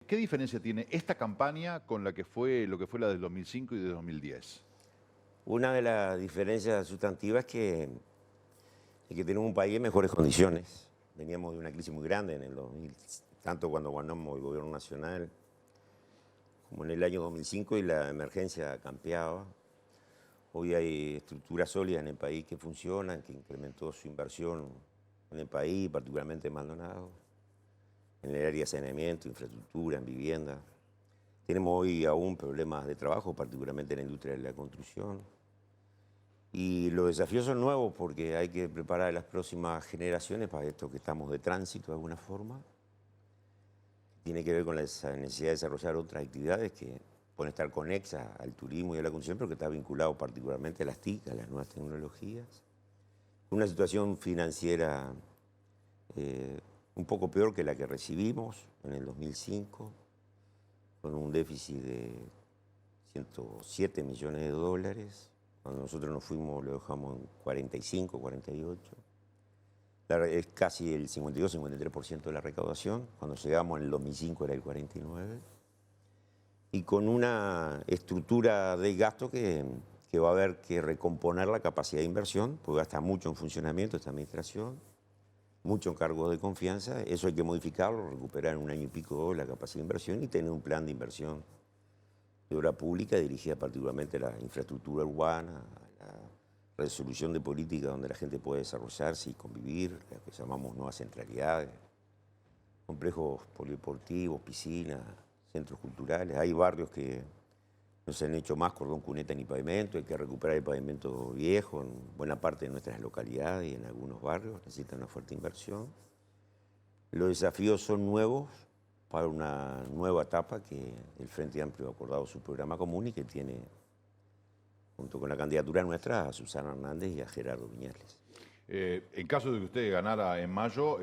¿qué diferencia tiene esta campaña con lo que fue la del 2005 y de 2010? Una de las diferencias sustantivas es que tenemos un país en mejores condiciones. Veníamos de una crisis muy grande en el 2000, tanto cuando ganamos el gobierno nacional como en el año 2005 y la emergencia campeaba. Hoy hay estructuras sólidas en el país que funcionan, que incrementó su inversión en el país, particularmente en Maldonado, en el área de saneamiento, infraestructura, en vivienda. Tenemos hoy aún problemas de trabajo, particularmente en la industria de la construcción. Y los desafíos son nuevos porque hay que preparar a las próximas generaciones para esto que estamos de tránsito de alguna forma. Tiene que ver con la necesidad de desarrollar otras actividades que pueden estar conexas al turismo y a la construcción, pero que está vinculado particularmente a las TIC, a las nuevas tecnologías. Una situación financiera un poco peor que la que recibimos en el 2005, con un déficit de 107 millones de dólares. Cuando nosotros nos fuimos lo dejamos en 45, 48. Es casi el 52-53% de la recaudación. Cuando llegamos en el 2005 era el 49%. Y con una estructura de gasto que va a haber que recomponer la capacidad de inversión, porque gasta mucho en funcionamiento esta administración, mucho en cargos de confianza. Eso hay que modificarlo, recuperar en un año y pico la capacidad de inversión y tener un plan de inversión de obra pública dirigida particularmente a la infraestructura urbana, a la resolución de políticas donde la gente puede desarrollarse y convivir, lo que llamamos nuevas centralidades, complejos polideportivos, piscinas, centros culturales. Hay barrios que no se han hecho más cordón, cuneta ni pavimento, hay que recuperar el pavimento viejo en buena parte de nuestras localidades y en algunos barrios, necesitan una fuerte inversión. Los desafíos son nuevos para una nueva etapa que el Frente Amplio ha acordado su programa común y que tiene, junto con la candidatura nuestra, a Susana Hernández y a Gerardo Viñales. En caso de que usted ganara en mayo,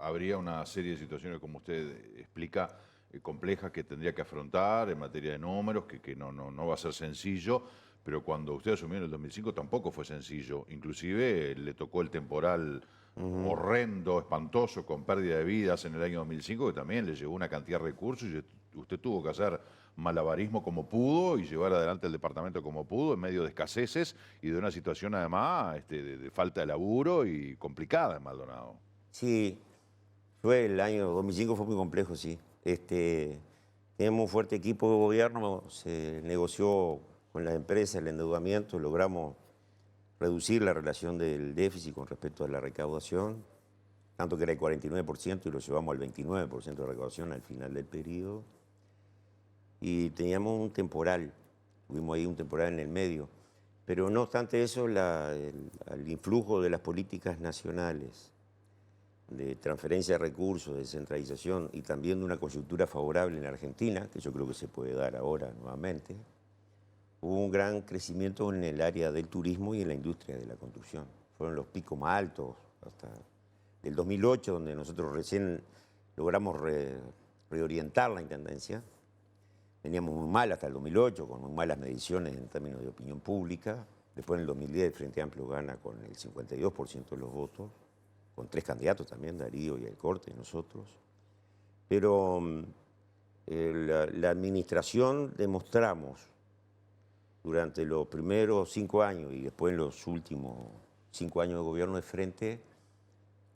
habría una serie de situaciones, como usted explica, complejas que tendría que afrontar en materia de números, que no va a ser sencillo, pero cuando usted asumió en el 2005 tampoco fue sencillo. Inclusive le tocó el temporal horrendo, espantoso, con pérdida de vidas en el año 2005, que también le llevó una cantidad de recursos y usted tuvo que hacer malabarismo como pudo y llevar adelante el departamento como pudo en medio de escaseces y de una situación además de falta de laburo y complicada en Maldonado. Sí, el año 2005 fue muy complejo, sí. Tenemos un fuerte equipo de gobierno, se negoció con las empresas el endeudamiento, logramos reducir la relación del déficit con respecto a la recaudación, tanto que era el 49% y lo llevamos al 29% de recaudación al final del periodo. Y teníamos un temporal, tuvimos ahí un temporal en el medio, pero no obstante eso, el influjo de las políticas nacionales, de transferencia de recursos, de descentralización y también de una coyuntura favorable en Argentina, que yo creo que se puede dar ahora nuevamente, hubo un gran crecimiento en el área del turismo y en la industria de la construcción. Fueron los picos más altos hasta el 2008, donde nosotros recién logramos reorientar la intendencia. Veníamos muy mal hasta el 2008, con muy malas mediciones en términos de opinión pública. Después en el 2010 el Frente Amplio gana con el 52% de los votos, con 3 candidatos también, Darío y El Corte, y nosotros. Pero la administración demostramos durante los primeros 5 años y después en los últimos 5 años de gobierno de Frente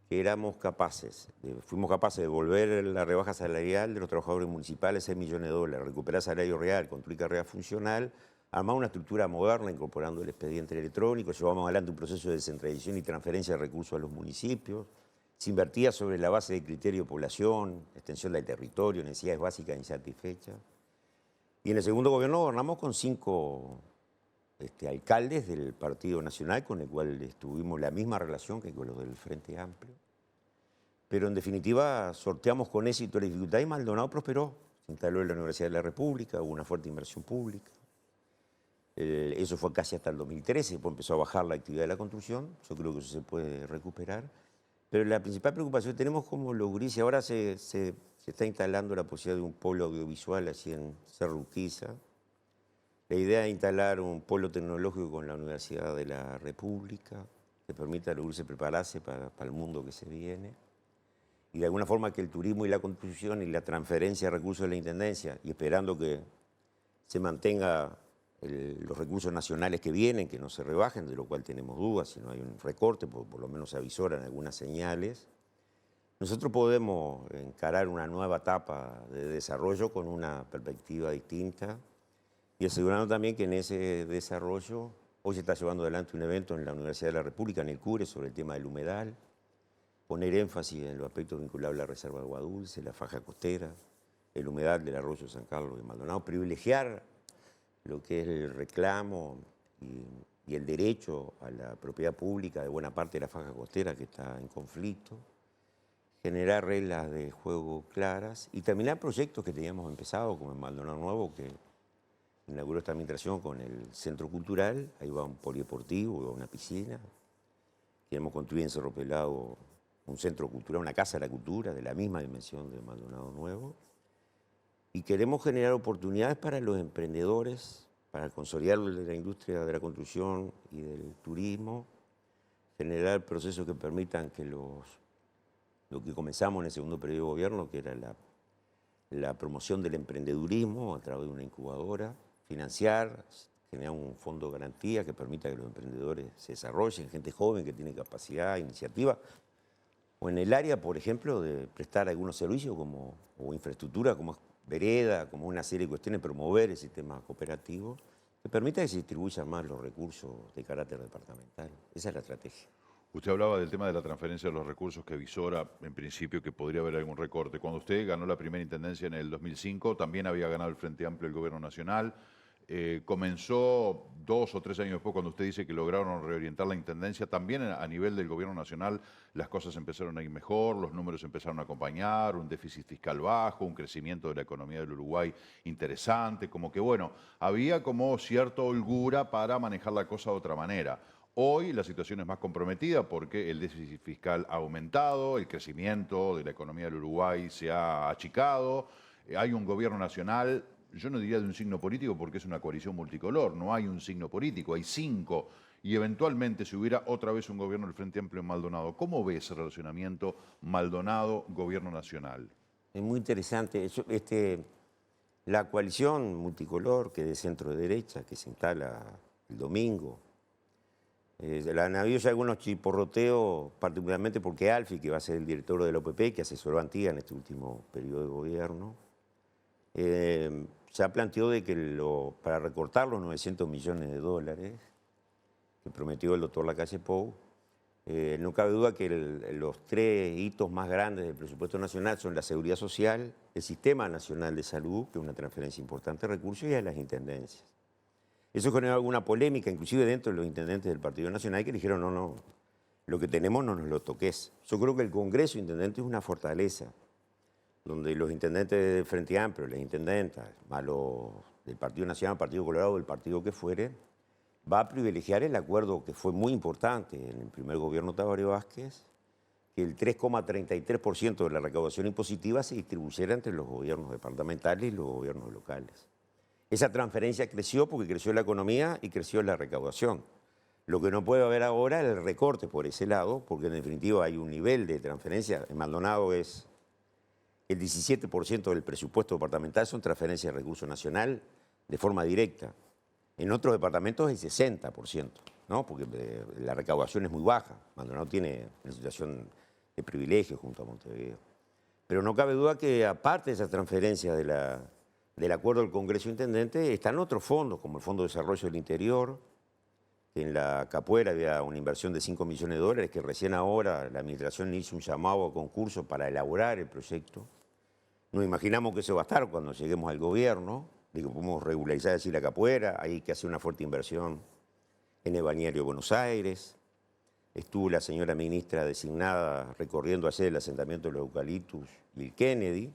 que éramos capaces, fuimos capaces de devolver la rebaja salarial de los trabajadores municipales, 6 millones de dólares, recuperar salario real, construir carrera funcional, armar una estructura moderna incorporando el expediente electrónico, llevamos adelante un proceso de descentralización y transferencia de recursos a los municipios, se invertía sobre la base de criterio de población, extensión del territorio, necesidades básicas insatisfechas. Y en el segundo gobierno gobernamos con 5 alcaldes del Partido Nacional, con el cual tuvimos la misma relación que con los del Frente Amplio. Pero en definitiva sorteamos con éxito la dificultad y Maldonado prosperó. Se instaló en la Universidad de la República, hubo una fuerte inversión pública. Eso fue casi hasta el 2013, después empezó a bajar la actividad de la construcción. Yo creo que eso se puede recuperar. Pero la principal preocupación que tenemos como los gurises, ahora se está instalando la posibilidad de un polo audiovisual así en Cerro Urquiza. La idea es instalar un polo tecnológico con la Universidad de la República, que permita a los gurises prepararse para el mundo que se viene. y de alguna forma que el turismo y la construcción y la transferencia de recursos de la Intendencia, y esperando que se mantenga los recursos nacionales que vienen, que no se rebajen, de lo cual tenemos dudas, si no hay un recorte, por lo menos se avisoran algunas señales, nosotros podemos encarar una nueva etapa de desarrollo con una perspectiva distinta y asegurando también que en ese desarrollo, hoy se está llevando adelante un evento en la Universidad de la República, en el CURE, sobre el tema del humedal, poner énfasis en los aspectos vinculados a la reserva de agua dulce, la faja costera, el humedal del arroyo San Carlos de Maldonado, privilegiar lo que es el reclamo y el derecho a la propiedad pública de buena parte de la faja costera que está en conflicto, generar reglas de juego claras y terminar proyectos que teníamos empezado, como en Maldonado Nuevo, que inauguró esta administración con el centro cultural, ahí va un polideportivo, va una piscina. Queremos construir en Cerro Pelado un centro cultural, una casa de la cultura de la misma dimensión de Maldonado Nuevo. Y queremos generar oportunidades para los emprendedores, para consolidar la industria de la construcción y del turismo, generar procesos que permitan que lo que comenzamos en el segundo periodo de gobierno, que era la promoción del emprendedurismo a través de una incubadora, financiar, generar un fondo de garantía que permita que los emprendedores se desarrollen, gente joven que tiene capacidad, iniciativa, o en el área, por ejemplo, de prestar algunos servicios o infraestructura, como vereda, como una serie de cuestiones, promover el sistema cooperativo, que permita que se distribuyan más los recursos de carácter departamental. Esa es la estrategia. Usted hablaba del tema de la transferencia de los recursos que visora, en principio, que podría haber algún recorte. Cuando usted ganó la primera intendencia en el 2005, también había ganado el Frente Amplio el Gobierno Nacional. Comenzó 2 o 3 años después, cuando usted dice que lograron reorientar la intendencia, también a nivel del Gobierno Nacional las cosas empezaron a ir mejor, los números empezaron a acompañar, un déficit fiscal bajo, un crecimiento de la economía del Uruguay interesante, como que bueno, había como cierta holgura para manejar la cosa de otra manera. Hoy la situación es más comprometida porque el déficit fiscal ha aumentado, el crecimiento de la economía del Uruguay se ha achicado, hay un gobierno nacional, yo no diría de un signo político porque es una coalición multicolor, no hay un signo político, hay 5, y eventualmente si hubiera otra vez un gobierno del Frente Amplio en Maldonado, ¿cómo ve ese relacionamiento Maldonado-Gobierno Nacional? Es muy interesante. La coalición multicolor, que es de centro-derecha, que se instala el domingo, han habido ya algunos chiporroteos, particularmente porque Alfi, que va a ser el director de la OPP, que asesoró a Antía en este último periodo de gobierno, ya planteó de que para recortar los 900 millones de dólares que prometió el doctor Lacalle Pou, no cabe duda que los 3 hitos más grandes del presupuesto nacional son la seguridad social, el Sistema Nacional de Salud, que es una transferencia importante de recursos, y a las intendencias. Eso generó alguna polémica, inclusive dentro de los intendentes del Partido Nacional, que dijeron, no, lo que tenemos no nos lo toques. Yo creo que el Congreso de Intendentes es una fortaleza, donde los intendentes del Frente Amplio, las intendentas, más los del Partido Nacional, Partido Colorado, del partido que fuere, va a privilegiar el acuerdo que fue muy importante en el primer gobierno de Tabaré Vázquez, que el 3,33% de la recaudación impositiva se distribuyera entre los gobiernos departamentales y los gobiernos locales. Esa transferencia creció porque creció la economía y creció la recaudación. Lo que no puede haber ahora es el recorte por ese lado, porque en definitiva hay un nivel de transferencia. En Maldonado es el 17% del presupuesto departamental son transferencias de recurso nacional de forma directa. En otros departamentos es el 60%, ¿no? Porque la recaudación es muy baja. Maldonado tiene una situación de privilegio junto a Montevideo. Pero no cabe duda que aparte de esa transferencia del acuerdo del Congreso Intendente, están otros fondos, como el Fondo de Desarrollo del Interior, que en la Capuera había una inversión de 5 millones de dólares, que recién ahora la administración hizo un llamado a concurso para elaborar el proyecto. Nos imaginamos que eso va a estar cuando lleguemos al gobierno. Digo, podemos regularizar así la Capuera, hay que hacer una fuerte inversión en el balneario de Buenos Aires. Estuvo la señora ministra designada recorriendo ayer el asentamiento de los eucaliptus y el Kennedy.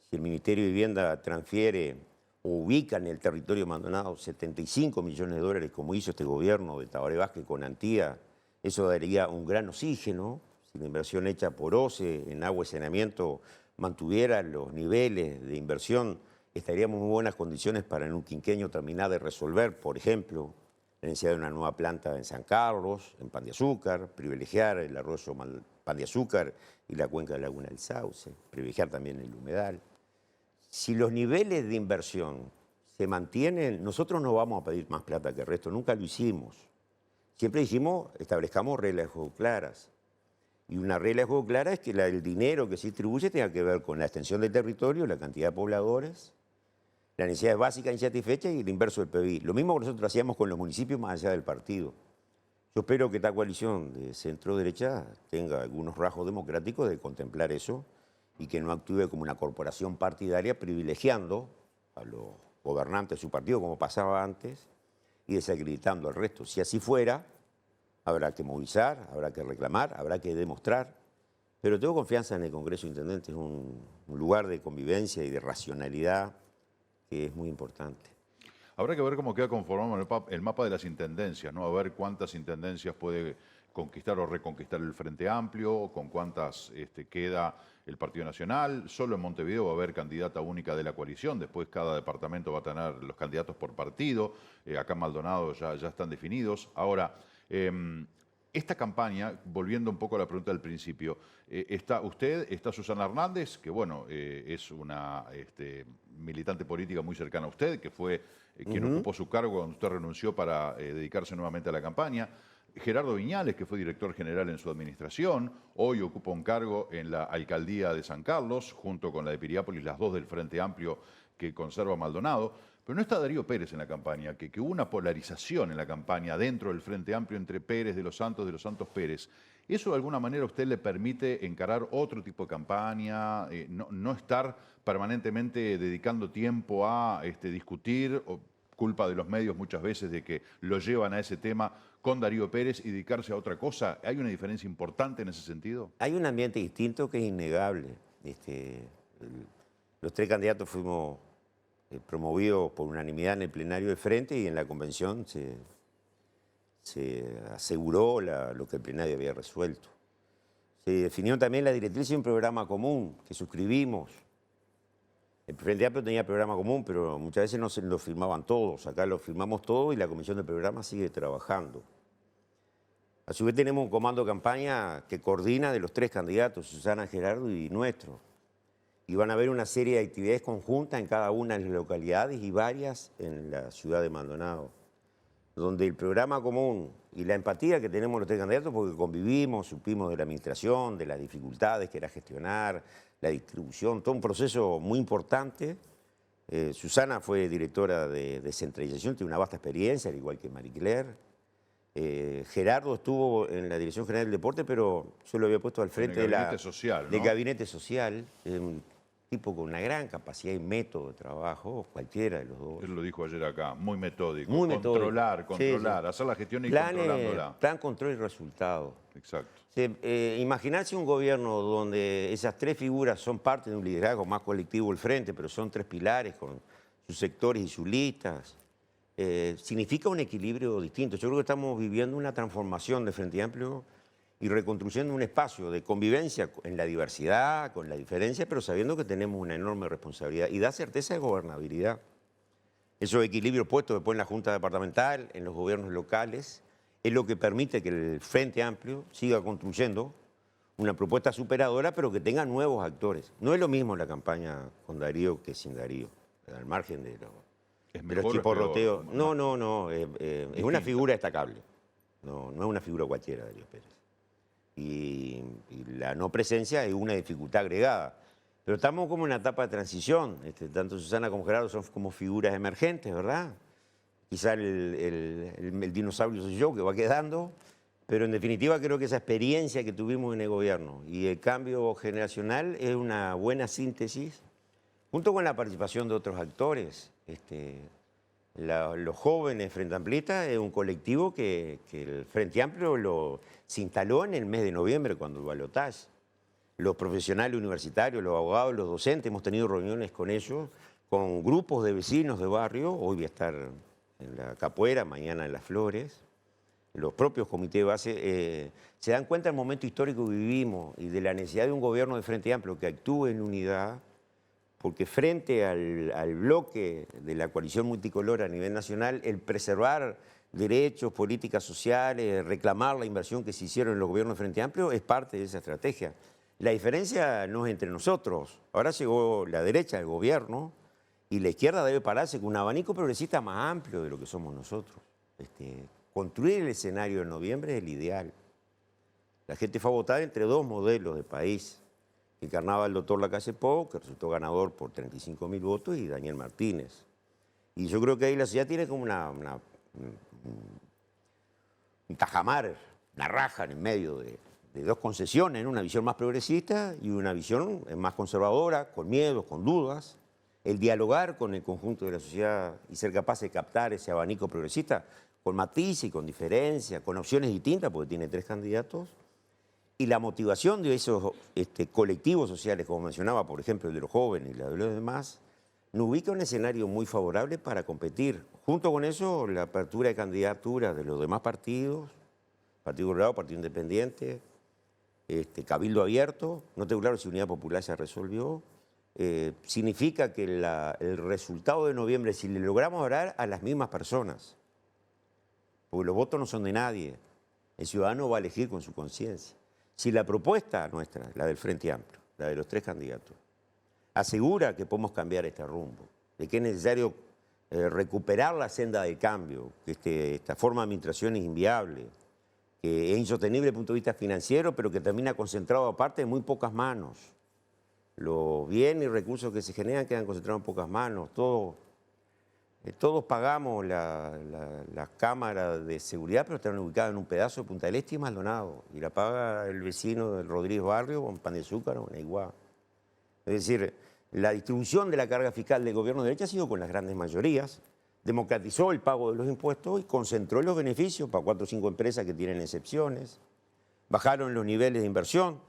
Si el Ministerio de Vivienda transfiere o ubica en el territorio de Maldonado 75 millones de dólares, como hizo este gobierno de Tabaré Vázquez con Antía, eso daría un gran oxígeno. Si la inversión hecha por OCE en agua y saneamiento mantuviera los niveles de inversión, estaríamos en muy buenas condiciones para en un quinquenio terminar de resolver, por ejemplo, la necesidad de una nueva planta en San Carlos, en Pan de Azúcar, privilegiar el arroyo Pan de Azúcar y la cuenca de Laguna del Sauce, privilegiar también el humedal. Si los niveles de inversión se mantienen, nosotros no vamos a pedir más plata que el resto, nunca lo hicimos. Siempre dijimos, establezcamos reglas de juego claras. Y una regla de juego clara es que el dinero que se distribuye tenga que ver con la extensión del territorio, la cantidad de pobladores, las necesidades básicas insatisfechas y el inverso del PBI. Lo mismo que nosotros hacíamos con los municipios más allá del partido. Yo espero que esta coalición de centro-derecha tenga algunos rasgos democráticos de contemplar eso y que no actúe como una corporación partidaria privilegiando a los gobernantes de su partido, como pasaba antes, y desacreditando al resto. Si así fuera, habrá que movilizar, habrá que reclamar, habrá que demostrar. Pero tengo confianza en el Congreso de Intendentes, es un lugar de convivencia y de racionalidad que es muy importante. Habrá que ver cómo queda conformado el mapa de las intendencias, ¿no? A ver cuántas intendencias puede conquistar o reconquistar el Frente Amplio, con cuántas queda el Partido Nacional. Solo en Montevideo va a haber candidata única de la coalición, después cada departamento va a tener los candidatos por partido. Acá en Maldonado ya están definidos. Ahora, esta campaña, volviendo un poco a la pregunta del principio, está usted, está Susana Hernández, que bueno, es una militante política muy cercana a usted, que fue quien ocupó su cargo cuando usted renunció para dedicarse nuevamente a la campaña. Gerardo Viñales, que fue director general en su administración, hoy ocupa un cargo en la alcaldía de San Carlos, junto con la de Piriápolis, las dos del Frente Amplio que conserva Maldonado. Pero no está Darío Pérez en la campaña, que hubo una polarización en la campaña dentro del Frente Amplio entre Pérez de los Santos Pérez. ¿Eso de alguna manera a usted le permite encarar otro tipo de campaña, no estar permanentemente dedicando tiempo a discutir, o culpa de los medios muchas veces de que lo llevan a ese tema con Darío Pérez y dedicarse a otra cosa? ¿Hay una diferencia importante en ese sentido? Hay un ambiente distinto que es innegable. Los tres candidatos fuimos promovidos por unanimidad en el plenario del Frente y en la convención se aseguró lo que el plenario había resuelto. Se definió también la directriz y un programa común que suscribimos. El Frente Amplio tenía programa común, pero muchas veces no se lo firmaban todos. Acá lo firmamos todos y la comisión de programa sigue trabajando. A su vez tenemos un comando de campaña que coordina de los tres candidatos, Susana, Gerardo y nuestro. Y van a haber una serie de actividades conjuntas en cada una de las localidades y varias en la ciudad de Maldonado, donde el programa común y la empatía que tenemos los tres candidatos, porque convivimos, supimos de la administración, de las dificultades que era gestionar, la distribución, todo un proceso muy importante. Susana fue directora de descentralización, tiene una vasta experiencia, al igual que Marie Claire. Gerardo estuvo en la Dirección General del Deporte, pero yo lo había puesto al frente del gabinete social, ¿no? Del gabinete social. Un tipo con una gran capacidad y método de trabajo, cualquiera de los dos. Él lo dijo ayer acá, muy metódico. Muy metódico. Controlar, sí. Hacer la gestión y controlándola. Plan, control y resultado. Exacto. Imaginarse un gobierno donde esas tres figuras son parte de un liderazgo más colectivo del Frente, pero son tres pilares con sus sectores y sus listas, significa un equilibrio distinto. Yo creo que estamos viviendo una transformación de Frente Amplio y reconstruyendo un espacio de convivencia en la diversidad, con la diferencia, pero sabiendo que tenemos una enorme responsabilidad y da certeza de gobernabilidad. Esos equilibrios puestos después en la Junta Departamental, en los gobiernos locales, es lo que permite que el Frente Amplio siga construyendo una propuesta superadora, pero que tenga nuevos actores. No es lo mismo la campaña con Darío que sin Darío, al margen de los chiporroteos. No, es una figura destacable. No es una figura cualquiera, Darío Pérez. Y la no presencia es una dificultad agregada. Pero estamos como en una etapa de transición. Tanto Susana como Gerardo son como figuras emergentes, ¿verdad? Quizá el dinosaurio soy yo que va quedando, pero en definitiva creo que esa experiencia que tuvimos en el gobierno y el cambio generacional es una buena síntesis, junto con la participación de otros actores. Los jóvenes Frente Amplistas es un colectivo que el Frente Amplio se instaló en el mes de noviembre cuando el balotaje. Los profesionales universitarios, los abogados, los docentes, hemos tenido reuniones con ellos, con grupos de vecinos de barrio. Hoy voy a estar en la Capuera, mañana en Las Flores. Los propios comités de base se dan cuenta del momento histórico que vivimos y de la necesidad de un gobierno de Frente Amplio que actúe en unidad, porque frente al bloque de la coalición multicolor a nivel nacional, el preservar derechos, políticas sociales, reclamar la inversión que se hicieron en los gobiernos de Frente Amplio, es parte de esa estrategia. La diferencia no es entre nosotros. Ahora llegó la derecha del gobierno y la izquierda debe pararse con un abanico progresista más amplio de lo que somos nosotros. Construir el escenario de noviembre es el ideal. La gente fue a votar entre dos modelos de país, que encarnaba el doctor Lacalle Pou, que resultó ganador por 35.000 votos, y Daniel Martínez. Y yo creo que ahí la sociedad tiene como un tajamar, una raja en el medio de dos concesiones, ¿no? Una visión más progresista y una visión más conservadora, con miedos, con dudas. El dialogar con el conjunto de la sociedad y ser capaz de captar ese abanico progresista con matices y con diferencias, con opciones distintas, porque tiene 3 candidatos, y la motivación de esos colectivos sociales, como mencionaba, por ejemplo, el de los jóvenes y la de los demás, nos ubica un escenario muy favorable para competir. Junto con eso, la apertura de candidaturas de los demás partidos, Partido Colorado, Partido Independiente, Cabildo Abierto, no tengo claro si Unidad Popular se resolvió, significa que el resultado de noviembre, si le logramos hablar a las mismas personas, porque los votos no son de nadie, el ciudadano va a elegir con su conciencia. Si la propuesta nuestra, la del Frente Amplio, la de los 3 candidatos, asegura que podemos cambiar este rumbo, de que es necesario recuperar la senda del cambio, que esta forma de administración es inviable, que es insostenible desde el punto de vista financiero, pero que termina concentrado aparte en muy pocas manos. Los bienes y recursos que se generan quedan concentrados en pocas manos. Todos pagamos las cámaras de seguridad, pero están ubicadas en un pedazo de Punta del Este y Maldonado. Y la paga el vecino del Rodríguez Barrio con pan de azúcar o en Iguá. Es decir, la distribución de la carga fiscal del gobierno de derecha ha sido con las grandes mayorías, democratizó el pago de los impuestos y concentró los beneficios para 4 o 5 empresas que tienen excepciones. Bajaron los niveles de inversión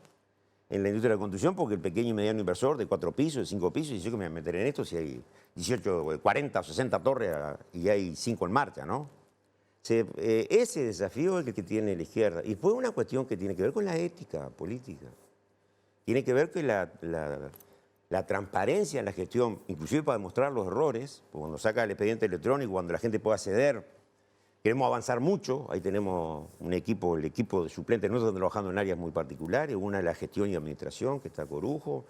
en la industria de la construcción porque el pequeño y mediano inversor de 4 pisos, de 5 pisos, dice que me voy a meter en esto si hay 18, 40 o 60 torres y hay 5 en marcha, ¿no? Ese desafío es el que tiene la izquierda. Y fue una cuestión que tiene que ver con la ética política. Tiene que ver con la transparencia en la gestión, inclusive para demostrar los errores, cuando saca el expediente electrónico, cuando la gente pueda acceder. Queremos avanzar mucho, ahí tenemos un equipo, el equipo de suplentes, nosotros estamos trabajando en áreas muy particulares, una es la gestión y administración, que está Corujo,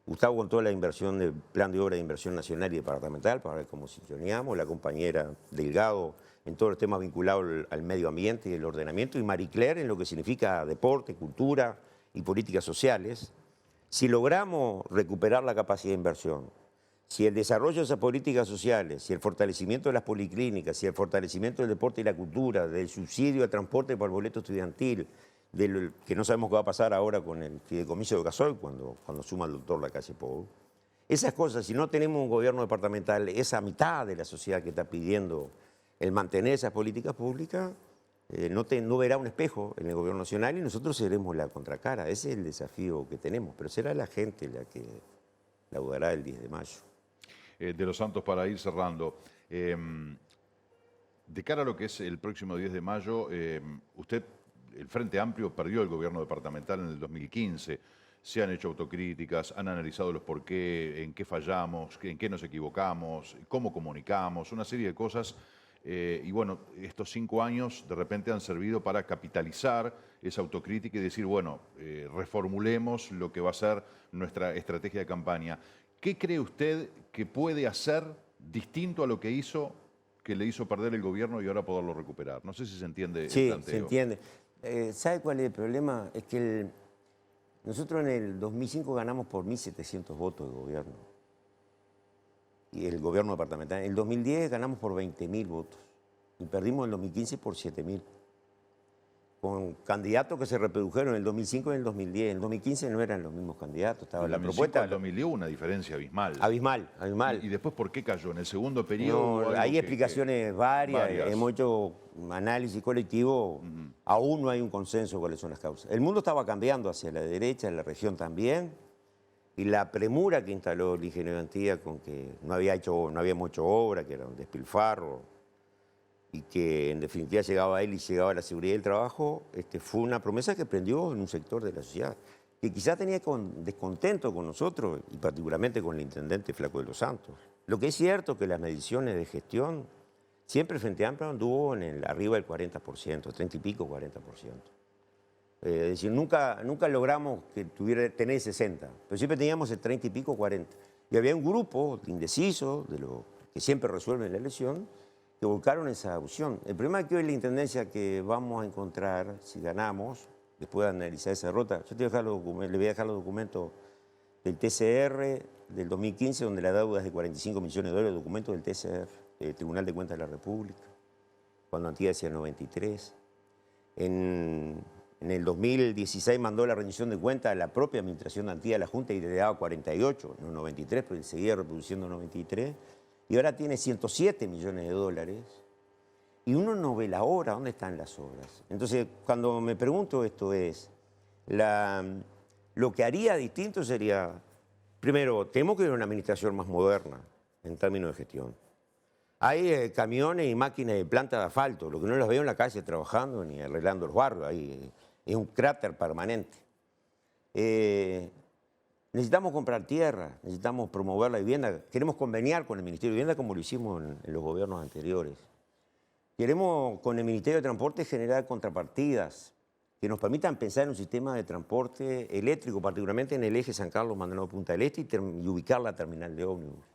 Gustavo con toda la inversión del plan de obra de inversión nacional y departamental, para ver cómo sintoníamos, la compañera Delgado en todos los temas vinculados al medio ambiente y el ordenamiento, y Marie Claire en lo que significa deporte, cultura y políticas sociales. Si logramos recuperar la capacidad de inversión, si el desarrollo de esas políticas sociales, si el fortalecimiento de las policlínicas, si el fortalecimiento del deporte y la cultura, del subsidio al transporte para el boleto estudiantil, que no sabemos qué va a pasar ahora con el fideicomiso de gasoil cuando suma el doctor Lacalle Pou. Esas cosas, si no tenemos un gobierno departamental, esa mitad de la sociedad que está pidiendo el mantener esas políticas públicas, no verá un espejo en el gobierno nacional y nosotros seremos la contracara. Ese es el desafío que tenemos, pero será la gente la que laudará el 10 de mayo. De los Santos, para ir cerrando, de cara a lo que es el próximo 10 de mayo, usted, el Frente Amplio, perdió el gobierno departamental en el 2015. Se han hecho autocríticas, han analizado los por qué, en qué fallamos, en qué nos equivocamos, cómo comunicamos, una serie de cosas. Y bueno, estos 5 años de repente han servido para capitalizar esa autocrítica y decir, bueno, reformulemos lo que va a ser nuestra estrategia de campaña. ¿Qué cree usted que puede hacer distinto a lo que le hizo perder el gobierno y ahora poderlo recuperar? No sé si se entiende el planteo. Sí, se entiende. ¿Sabe cuál es el problema? Es que nosotros en el 2005 ganamos por 1.700 votos de gobierno. Y el gobierno departamental. En el 2010 ganamos por 20.000 votos. Y perdimos en el 2015 por 7.000. Con candidatos que se reprodujeron en el 2005 y en el 2010. En el 2015 no eran los mismos candidatos. Estaba la propuesta. En el 2010 hubo una diferencia abismal. Abismal. ¿Y después por qué cayó? ¿En el segundo periodo? No, hay explicaciones varias. Hemos hecho un análisis colectivo. Aún no hay un consenso cuáles son las causas. El mundo estaba cambiando hacia la derecha, en la región también. Y la premura que instaló el ingeniero Antía con que no habíamos hecho obra, que era un despilfarro, y que en definitiva llegaba a él y llegaba a la seguridad del trabajo, fue una promesa que prendió en un sector de la sociedad, que quizás tenía descontento con nosotros, y particularmente con el intendente Flaco de los Santos. Lo que es cierto es que las mediciones de gestión Siempre el Frente Amplio anduvo arriba del 40%, 30 y pico, 40%. Es decir, nunca logramos tener 60, pero siempre teníamos el 30 y pico, 40. Y había un grupo de indecisos, de los que siempre resuelven la elección, que volcaron esa opción. El problema es que hoy la intendencia que vamos a encontrar, si ganamos, después de analizar esa derrota, yo le voy a dejar los documentos del TCR del 2015, donde la deuda es de 45 millones de dólares, documentos del TCR, del Tribunal de Cuentas de la República, cuando Antía decía 93. En el 2016 mandó la rendición de cuentas a la propia administración de Antía a la Junta y le daba 48, no 93, pero seguía reproduciendo 93. Y ahora tiene 107 millones de dólares. Y uno no ve la obra, ¿dónde están las obras? Entonces, cuando me pregunto esto lo que haría distinto sería, primero, tenemos que ver una administración más moderna en términos de gestión. Hay camiones y máquinas de planta de asfalto, lo que no las veo en la calle trabajando ni arreglando los barrios, ahí es un cráter permanente. Necesitamos comprar tierra, necesitamos promover la vivienda, queremos conveniar con el Ministerio de Vivienda como lo hicimos en los gobiernos anteriores. Queremos con el Ministerio de Transporte generar contrapartidas que nos permitan pensar en un sistema de transporte eléctrico, particularmente en el eje San Carlos-Maldonado-Punta del Este y ubicar la terminal de ómnibus.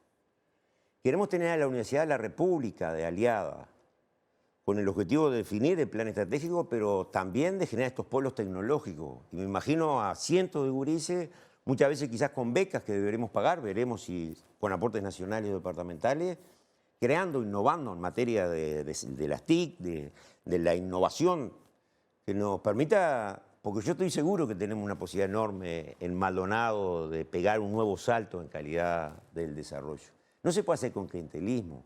Queremos tener a la Universidad de la República de aliada, con el objetivo de definir el plan estratégico, pero también de generar estos polos tecnológicos. Y me imagino a cientos de gurises, muchas veces quizás con becas que deberemos pagar, veremos si con aportes nacionales o departamentales, creando, innovando en materia de las TIC, de la innovación, que nos permita, porque yo estoy seguro que tenemos una posibilidad enorme en Maldonado de pegar un nuevo salto en calidad del desarrollo. No se puede hacer con clientelismo.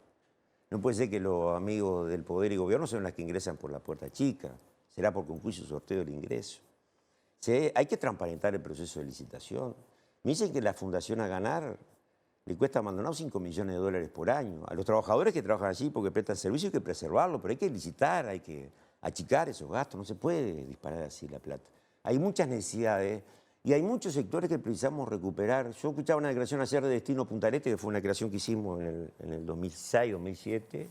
No puede ser que los amigos del poder y gobierno sean los que ingresan por la puerta chica. Será por concurso y sorteo del ingreso. Hay que transparentar el proceso de licitación. Me dicen que la Fundación A Ganar le cuesta a Maldonado 5 millones de dólares por año. A los trabajadores que trabajan allí porque prestan servicio hay que preservarlo, pero hay que licitar, hay que achicar esos gastos. No se puede disparar así la plata. Hay muchas necesidades y hay muchos sectores que precisamos recuperar. Yo escuchaba una declaración ayer de Destino Punta del Este, que fue una creación que hicimos en el 2006-2007,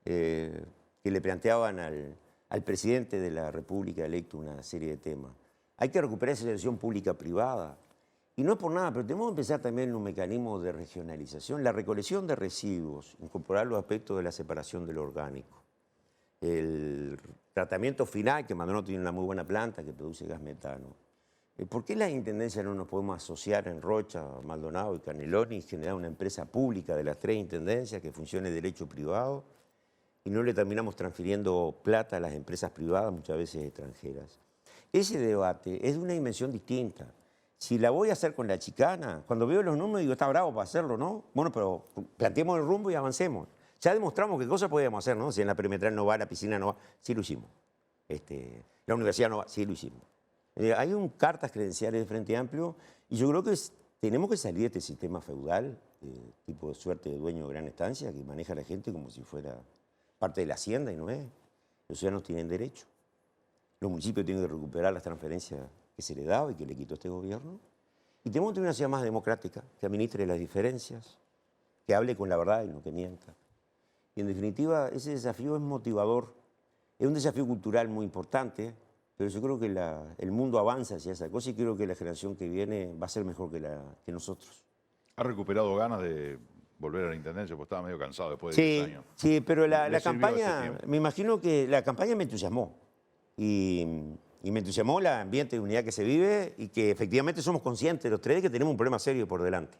que le planteaban al presidente de la República electo una serie de temas. Hay que recuperar esa relación pública-privada. Y no es por nada, pero tenemos que empezar también en un mecanismo de regionalización, la recolección de residuos, incorporar los aspectos de la separación del orgánico. El tratamiento final, que Maldonado tiene una muy buena planta que produce gas metano. ¿Por qué las intendencias no nos podemos asociar en Rocha, Maldonado y Canelones y generar una empresa pública de las 3 intendencias que funcione de derecho privado y no le terminamos transfiriendo plata a las empresas privadas, muchas veces extranjeras? Ese debate es de una dimensión distinta. Si la voy a hacer con la chicana, cuando veo los números digo, está bravo para hacerlo, ¿no? Bueno, pero planteemos el rumbo y avancemos. Ya demostramos qué cosas podíamos hacer, ¿no? Si en la perimetral no va, la piscina no va, sí lo hicimos. La universidad no va, sí lo hicimos. Hay cartas credenciales de Frente Amplio y yo creo que tenemos que salir de este sistema feudal, tipo de suerte de dueño de gran estancia, que maneja a la gente como si fuera parte de la hacienda y no es. Los ciudadanos tienen derecho. Los municipios tienen que recuperar las transferencias que se le daba y que le quitó este gobierno. Y tenemos que tener una ciudad más democrática, que administre las diferencias, que hable con la verdad y no que mienta. Y en definitiva, ese desafío es motivador. Es un desafío cultural muy importante, pero yo creo que el mundo avanza hacia esa cosa y creo que la generación que viene va a ser mejor que nosotros. ¿Ha recuperado ganas de volver a la intendencia? Porque estaba medio cansado después de 10 años. Sí, pero la campaña, me imagino que la campaña me entusiasmó. Y me entusiasmó el ambiente de unidad que se vive y que efectivamente somos conscientes los 3 de que tenemos un problema serio por delante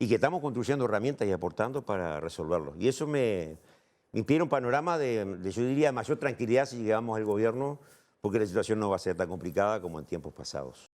y que estamos construyendo herramientas y aportando para resolverlo. Y eso me inspira un panorama yo diría, mayor tranquilidad si llegamos al gobierno, porque la situación no va a ser tan complicada como en tiempos pasados.